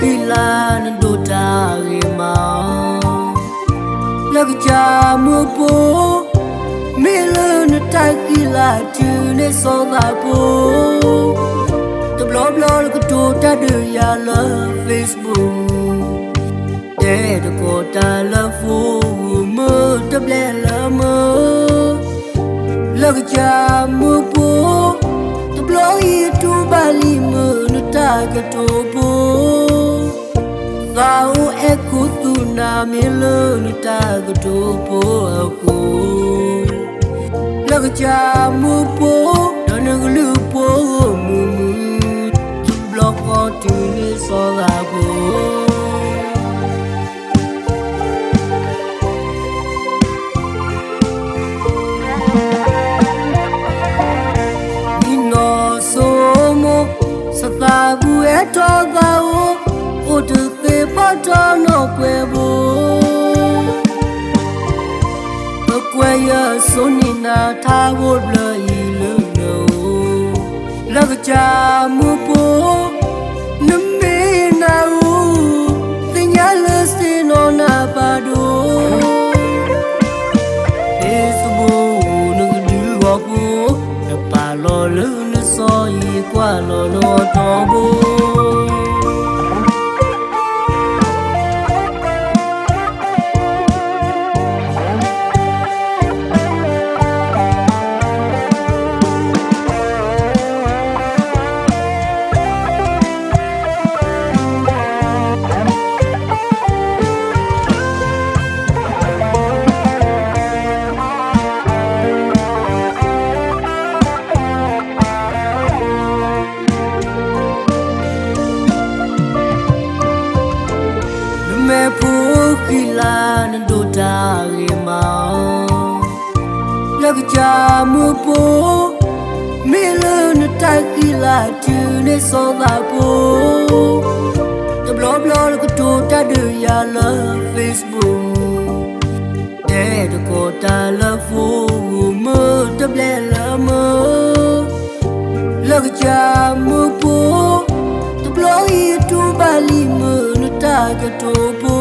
kila nando tari ma lagja mu po mila na takila tune so da po the blah ko to ta de ya la Facebook de ko ta la fu mo the blah la mo lagja mu po the blah to bali mo na ta ka to po Gau eku tu na milo ni tago po aku Lagja mu po dana gulu po mu blok ko tu ni so la po Ni no so mo sa ta bu e to gau o tu Pato no kwebo Kwaya sonina tawo bla ilu no Lagja mu po Nme na u Tinyala sino na pado Esubo nagdu wapo Napalo lu na so yi kwa lo no tobo Me pukila nando tari ma Lagja mu po Mila na takila tune so da po The blah ko to ta de ya la Facebook De ko ta la fu mo the blah la mo Lagja mu po The blah to bali mo Taga topo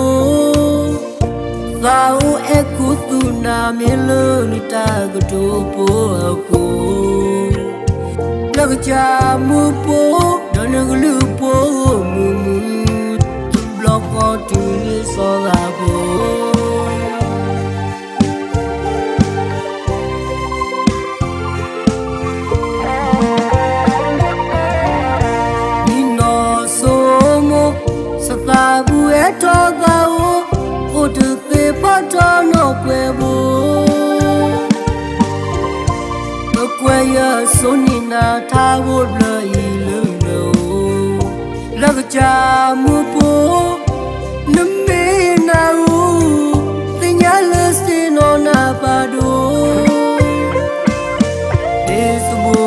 Gau eku tu na milo ni taga topo aku Lagja mu po dana gulu po mu blok ko tu ni so la po Sabu eto gau o tu te pato no kwebo Kwaya sonina tawo bla ilu no Lagja mu po Nme na u Tinyala sino na pado Esubo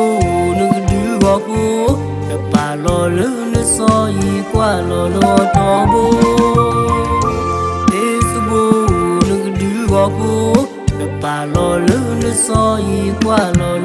nagdu wapo Napalo lu na so yi kwa lo no tobo Esubo nagdu wapo Napalo lu na so yi kwa lo